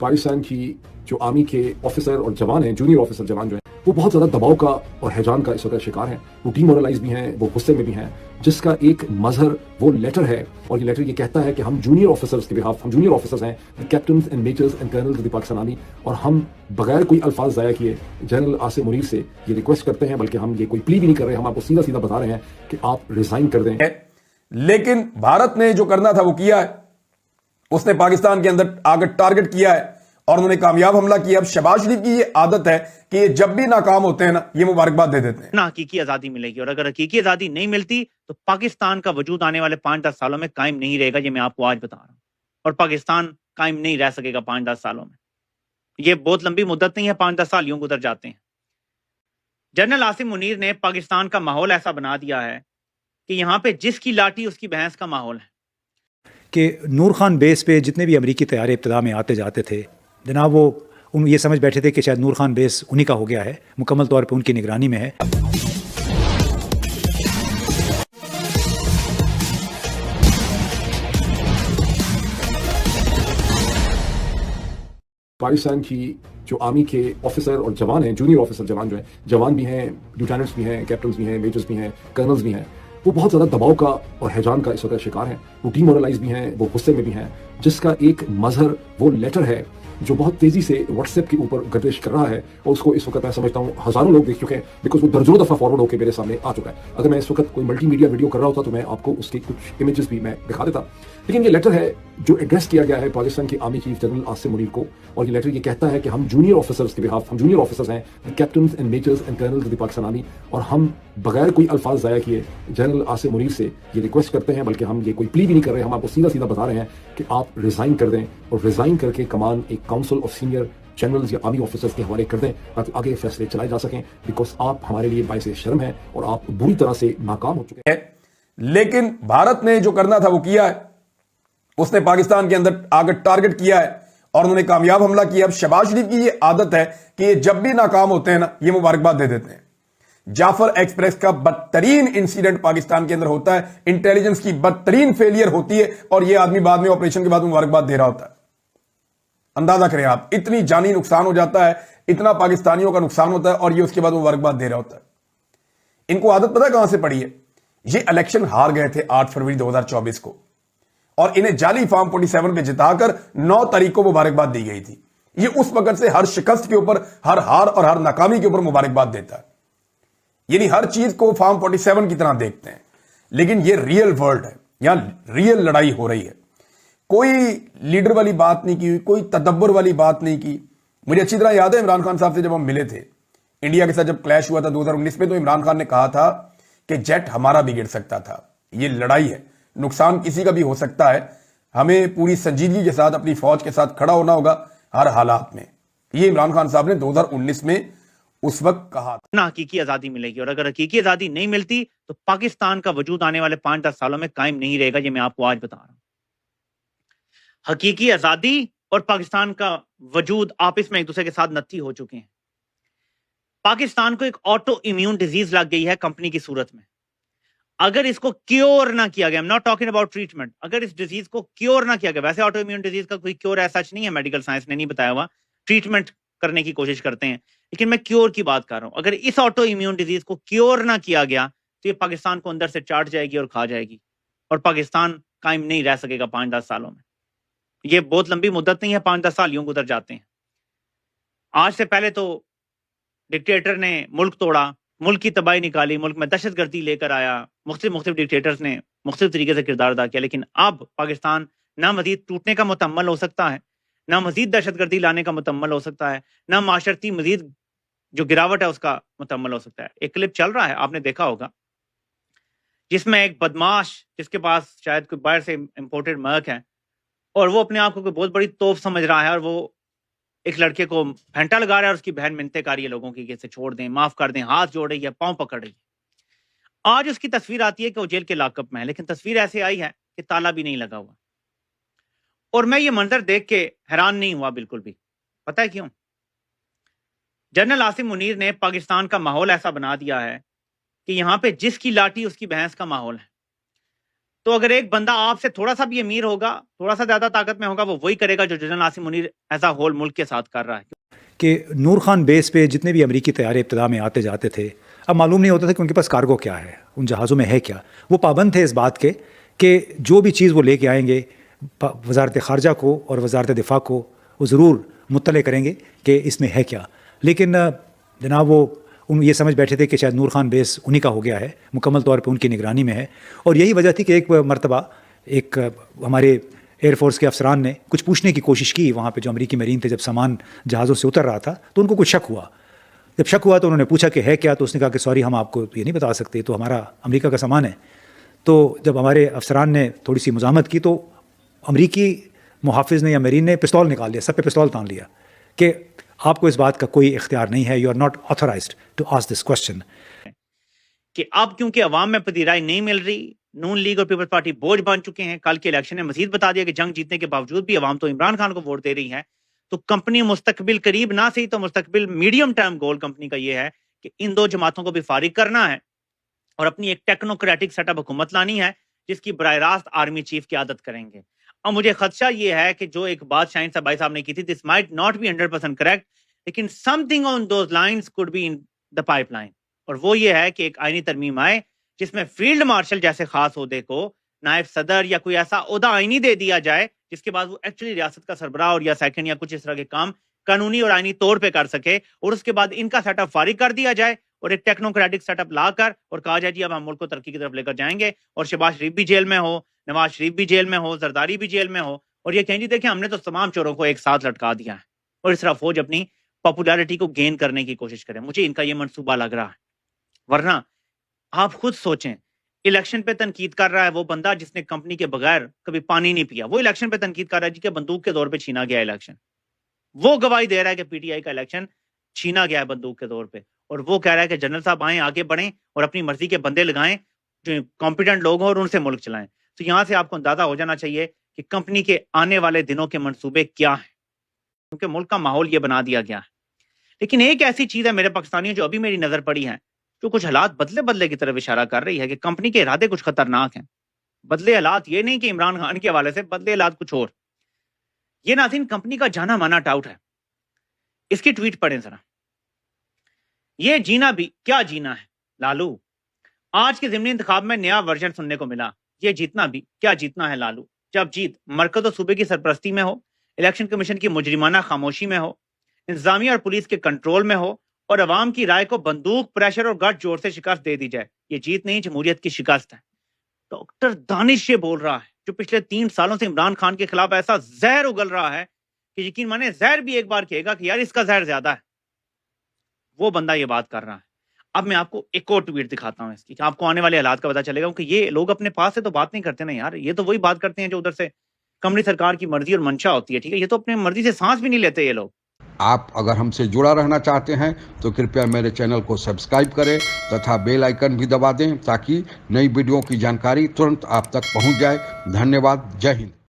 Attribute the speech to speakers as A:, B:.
A: पाकिस्तान की जो आर्मी के ऑफिसर और जवान हैं, जूनियर ऑफिसर जवान जो हैं, वो बहुत ज़्यादा दबाव का और हैजान का इस वक्त शिकार हैं। वो डीमोरलाइज भी हैं, वो गुस्से में भी हैं, जिसका एक मजहर वो लेटर है। और ये लेटर ये कहता है कि हम जूनियर ऑफिसर्स के बिहाफ, हम जूनियर ऑफिसर्स हैं, captains and measures and colonel's of the Pakistan army, और हम बगैर कोई अल्फाज ज़ाया किए जनरल आसिम मुनीर से ये रिक्वेस्ट करते हैं, बल्कि हम ये कोई प्ली भी नहीं कर रहे, हम आपको सीधा सीधा बता रहे हैं कि आप रिजाइन कर दें।
B: लेकिन भारत ने जो करना था वो किया है। उसने पाकिस्तान के अंदर आकर टारगेट किया है और उन्होंने कामयाब हमला किया। अब शहबाज शरीफ की ये आदत है कि ये जब भी नाकाम होते हैं ना, ये मुबारकबाद दे देते हैं
C: ना हकीकी आजादी मिलेगी। और अगर हकीकी आजादी नहीं मिलती तो पाकिस्तान का वजूद आने वाले 5-10 सालों में कायम नहीं रहेगा। ये मैं आपको आज बता रहा हूं। और पाकिस्तान कायम नहीं रह सकेगा 5-10 सालों में। ये बहुत लंबी मुद्दत नहीं है, 5-10 साल यूं गुजर जाते हैं। जनरल आसिम मुनीर ने पाकिस्तान का माहौल ऐसा बना दिया है कि यहाँ पे जिसकी लाठी उसकी भैंस का माहौल है
D: कि नूर खान बेस पे जितने भी अमरीकी तैयारे इब्तदा में आते जाते थे जनाब, वो ये समझ बैठे थे कि शायद नूर खान बेस उन्हीं का हो गया है, मुकम्मल तौर पे उनकी निगरानी में है।
A: पाकिस्तान की जो आर्मी के ऑफिसर और जवान हैं, जूनियर ऑफिसर जवान जो हैं, जवान भी हैं, लिeutenants भी हैं, कैप्टन्स भी हैं, मेजर्स भी हैं, कर्नल्स भी हैं, वो बहुत ज़्यादा दबाव का और हैजान का इस वक्त शिकार हैं। वो डीमोरलाइज भी हैं, वो गुस्से में भी हैं, जिसका एक मजहर वो लेटर है जो बहुत तेजी से व्हाट्सएप के ऊपर गर्दिश कर रहा है। और उसको इस वक्त मैं समझता हूँ हजारों लोग देख चुके हैं, बिकॉज वो दर्जनों दफा फॉरवर्ड होकर मेरे सामने आ चुका है। अगर मैं इस वक्त कोई मल्टीमीडिया वीडियो कर रहा होता तो मैं आपको उसके कुछ इमेजेस भी मैं दिखा देता। लेकिन ये लेटर है जो एड्रेस किया गया है पाकिस्तान की army chief general Asim Munir को। और ये लेटर ये कहता है कि हम जूनियर ऑफिसर्स के बिहाफ, हम जूनियर ऑफिसर्स हैं, captains and measures and colonel's of the Pakistan army, और हम बगैर कोई अल्फाज ज़ाया किए जनरल आसिम मुनीर से ये रिक्वेस्ट करते हैं, बल्कि हम ये कोई प्ली भी नहीं कर रहे, हम आपको सीधा सीधा बता रहे हैं कि आप रिजाइन कर दें। और रिजाइन करके कमान एक काउंसिल ऑफ सीनियर जनरल्स या आर्मी ऑफिसर्स के हवाले कर दें ताकि आगे फैसले चलाए जा सकें। बिकॉज आप हमारे लिए बाइस शर्म है और आप बुरी तरह से नाकाम हो चुके हैं।
B: लेकिन भारत ने जो करना था वो किया है। उसने पाकिस्तान के अंदर आकर टारगेट किया है और उन्होंने कामयाब हमला किया। अब शहबाज शरीफ की ये आदत है कि ये जब भी नाकाम होते हैं ना, ये मुबारकबाद दे देते हैं। जाफर एक्सप्रेस का बदतरीन इंसिडेंट पाकिस्तान के अंदर होता है, इंटेलिजेंस की बदतरीन फेलियर होती है और ये आदमी बाद में ऑपरेशन के बाद मुबारकबाद दे रहा होता है। अंदाजा करें आप, इतनी जानी नुकसान हो जाता है, इतना पाकिस्तानियों का नुकसान होता है और ये उसके बाद मुबारकबाद दे रहा होता है। इनको आदत पता है कहां से पड़ी है? ये इलेक्शन हार गए थे 8 फरवरी 2024 को और इन्हें जाली फॉर्म 47 पे जिताकर 9 तारीख को मुबारकबाद दी गई थी। ये उस वक्त से हर शिकस्त के ऊपर, हर हार और हर नाकामी के ऊपर मुबारकबाद देता है। यानी हर चीज को फॉर्म 47 की तरह देखते हैं। लेकिन ये रियल वर्ल्ड है, यहां रियल लड़ाई हो रही है। कोई लीडर वाली बात नहीं की, कोई तदब्बर वाली बात नहीं की। मुझे अच्छी तरह याद है इमरान खान साहब से जब हम मिले थे, इंडिया के साथ जब क्लैश हुआ था 2019 में, तो इमरान खान ने कहा था कि जेट हमारा भी गिर सकता था। ये लड़ाई है, नुकसान किसी का भी हो सकता है। हमें पूरी संजीदगी के साथ अपनी फौज के साथ खड़ा होना होगा हर हालात में। ये इमरान खान साहब ने 2019 में उस वक्त कहा था।
C: ना हकीकी आजादी मिलेगी। और अगर हकीकी आजादी नहीं मिलती तो पाकिस्तान का वजूद आने वाले 5-10 सालों में कायम नहीं रहेगा। ये मैं आपको आज बता रहा हूं। हकीकी आजादी और पाकिस्तान का वजूद आपस में एक दूसरे के साथ नत्थी हो चुके हैं। पाकिस्तान को एक ऑटो इम्यून डिजीज लग गई है कंपनी की सूरत में। अगर इसको क्योर ना किया गया, नॉट टॉकिंग अबाउट ट्रीटमेंट, अगर इस डिजीज को क्योर ना किया गया, वैसे ऑटो इम्यून डिजीज का कोई क्योर ऐसा नहीं है, मेडिकल साइंस ने नहीं बताया हुआ, ट्रीटमेंट करने की कोशिश करते हैं, लेकिन मैं क्योर की बात कर रहा हूं। अगर इस ऑटो इम्यून डिजीज को क्योर ना किया गया तो ये पाकिस्तान को अंदर से चाट जाएगी और खा जाएगी और पाकिस्तान कायम नहीं रह सकेगा 5-10 सालों में। ये बहुत लंबी मुद्दत नहीं है, 5-10 साल यूं गुजर जाते हैं। आज से पहले तो डिक्टेटर ने मुल्क तोड़ा, मुल्क की तबाही निकाली, मुल्क में दहशतगर्दी लेकर आया, मुख्तलिफ डिक्टेटर्स ने मुख्तलिफ तरीके से किरदार अदा किया। लेकिन अब पाकिस्तान ना मजीद टूटने का मुतम्मल हो सकता है, ना मजीद दहशतगर्दी लाने का मुतम्मल हो सकता है, ना माशरती मजीद जो गिरावट है उसका मुतम्मल हो सकता है। एक क्लिप चल रहा है, आपने देखा होगा, जिसमें एक बदमाश जिसके पास शायद कोई बाहर से इंपोर्टेड मर्क है और वो अपने आप को कोई बहुत बड़ी तोप समझ रहा है और वो एक लड़के को फेंटा लगा रहा है और उसकी बहन मिन्नतें कर रही है लोगों की कि इसे छोड़ दें, माफ कर दें, हाथ जोड़ रही है, पांव पकड़ रही है। आज उसकी तस्वीर आती है कि वो जेल के लॉकअप में है, लेकिन तस्वीर ऐसे आई है कि ताला भी नहीं लगा हुआ। और मैं ये मंजर देख के हैरान नहीं हुआ बिल्कुल भी। पता है क्यों? जनरल आसिम मुनीर ने पाकिस्तान का माहौल ऐसा बना दिया है कि यहाँ पे जिसकी लाठी उसकी भैंस का माहौल है। تو اگر ایک بندہ آپ سے تھوڑا سا بھی امیر ہوگا, تھوڑا سا زیادہ طاقت میں ہوگا, وہ وہی کرے گا جو general Asim Munir as a whole ملک کے ساتھ کر رہا ہے.
D: کہ نور خان بیس پہ جتنے بھی امریکی طیارے ابتدا میں آتے جاتے تھے, اب معلوم نہیں ہوتا تھا کہ ان کے پاس کارگو کیا ہے, ان جہازوں میں ہے کیا. وہ پابند تھے اس بات کے کہ جو بھی چیز وہ لے کے آئیں گے وزارت خارجہ کو اور وزارت دفاع کو وہ ضرور مطلع کریں گے کہ اس میں ہے کیا. لیکن جناب وہ یہ سمجھ بیٹھے تھے کہ شاید نور خان بیس انہی کا ہو گیا ہے, مکمل طور پہ ان کی نگرانی میں ہے. اور یہی وجہ تھی کہ ایک مرتبہ ایک ہمارے ایئر فورس کے افسران نے کچھ پوچھنے کی کوشش کی وہاں پہ جو امریکی میرین تھے, جب سامان جہازوں سے اتر رہا تھا تو ان کو کچھ شک ہوا. جب شک ہوا تو انہوں نے پوچھا کہ ہے کیا, تو اس نے کہا کہ سوری ہم آپ کو یہ نہیں بتا سکتے, تو ہمارا امریکہ کا سامان ہے. تو جب ہمارے افسران نے تھوڑی سی مزاحمت کی تو امریکی محافظ نے یا میرین نے پستول نکال لیا, سب پہ پستول تان لیا کہ آپ کو اس بات کا کوئی اختیار نہیں ہے, you are not authorised to ask this question.
C: کہ اب کیونکہ عوام میں پذیرائی نہیں مل رہی, نون لیگ اور پیپلز پارٹی بوجھ بن چکے ہیں. کل کے الیکشن نے مزید بتا دیا کہ جنگ جیتنے کے باوجود بھی عوام تو عمران خان کو ووٹ دے رہی ہے. تو کمپنی مستقبل قریب نہ صحیح تو مستقبل میڈیم ٹرم گول کمپنی کا یہ ہے کہ ان دو جماعتوں کو بھی فارغ کرنا ہے اور اپنی ایک ٹیکنوکریٹک سیٹ اپ حکومت لانی ہے جس کی براہ راست آرمی چیف کی عادت کریں گے. اور مجھے خدشہ یہ ہے کہ جو ایک بات شاہین صاحب بھائی صاحب نے کی تھی, this might not be 100% correct, لیکن something on those lines could be in the pipeline. اور وہ یہ ہے کہ ایک آئینی ترمیم آئے جس میں فیلڈ مارشل جیسے خاص عہدے کو نائب صدر یا کوئی ایسا عہدہ آئینی دے دیا جائے جس کے بعد وہ ایکچولی ریاست کا سربراہ اور یا سیکنڈ یا کچھ اس طرح کے کام قانونی اور آئینی طور پہ کر سکے, اور اس کے بعد ان کا سیٹ اپ فارغ کر دیا جائے اور ایک ٹیکنوکریٹک سیٹ اپ لا کر اور کہا جائے جی اب ہم ملک کو ترقی کی طرف لے کر جائیں گے. اور شہباز شریف بھی جیل میں ہو, نواز شریف بھی جیل میں ہو, زرداری بھی جیل میں ہو, اور یہ کہیں جی دیکھیں ہم نے تو تمام چوروں کو ایک ساتھ لٹکا دیا ہے, اور اس طرح فوج اپنی پاپولیرٹی کو گین کرنے کی کوشش کرے. مجھے ان کا یہ منصوبہ لگ رہا ہے. ورنہ آپ خود سوچیں, الیکشن پہ تنقید کر رہا ہے وہ بندہ جس نے کمپنی کے بغیر کبھی پانی نہیں پیا, وہ الیکشن پہ تنقید کر رہا ہے جی کہ بندوق کے دور پہ چھینا گیا الیکشن. وہ گواہی دے رہا ہے کہ پی ٹی آئی کا الیکشن چھینا گیا ہے بندوق کے دور پہ, اور وہ کہہ رہا ہے کہ جنرل صاحب آئیں آگے بڑھیں اور اپنی مرضی کے بندے لگائیں جو کمپیٹنٹ لوگ ہوں اور ان سے ملک چلائیں. تو یہاں سے آپ کو اندازہ ہو جانا چاہیے کہ کمپنی کے آنے والے دنوں کے منصوبے کیا ہیں, کیونکہ ملک کا ماحول یہ بنا دیا گیا ہے. لیکن ایک ایسی چیز ہے میرے پاکستانیوں جو ابھی میری نظر پڑی ہے, جو کچھ حالات بدلے کی طرف اشارہ کر رہی ہے کہ کمپنی کے ارادے کچھ خطرناک ہیں. بدلے حالات یہ نہیں کہ عمران خان کے حوالے سے, بدلے حالات کچھ اور. یہ ناظرین کمپنی کا جانا مانا ٹاؤٹ ہے. اس کی ٹویٹ پڑھیں ذرا. یہ جینا بھی کیا جینا ہے لالو. آج کے ضمنی انتخاب میں نیا ورژن سننے کو ملا. یہ جیتنا بھی کیا جیتنا ہے لالو. جب جیت مرکز و صوبے کی سرپرستی میں ہو, الیکشن کمیشن کی مجرمانہ خاموشی میں ہو, انتظامیہ اور پولیس کے کنٹرول میں ہو, اور عوام کی رائے کو بندوق, پریشر اور گٹ جوڑ سے شکست دے دی جائے, یہ جیت نہیں جمہوریت کی شکست ہے. ڈاکٹر دانش یہ بول رہا ہے جو پچھلے 3 سالوں سے عمران خان کے خلاف ایسا زہر اگل رہا ہے کہ یقین مانے زہر بھی ایک بار کہے گا کہ یار اس کا زہر زیادہ ہے. وہ بندہ یہ بات کر رہا ہے. اب میں آپ کو ایک اور ٹویٹ دکھاتا ہوں اس کی, کہ آپ کو آنے والے حالات کا پتہ چلے گا, کہ یہ لوگ اپنے پاس سے تو بات نہیں کرتے نا یار, یہ تو وہی بات کرتے ہیں جو ادھر سے کمری سرکار کی مرضی اور منشا ہوتی ہے. ٹھیک ہے, یہ تو اپنے مرضی سے سانس بھی نہیں لیتے یہ لوگ.
E: آپ اگر ہم سے جڑا رہنا چاہتے ہیں تو کرپیا میرے چینل کو سبسکرائب کریں تتھا بیل آئیکن بھی دبا دیں تاکہ نئی ویڈیو کی جانکاری ترنت آپ تک پہنچ جائے. دھنیہ واد. جے ہند.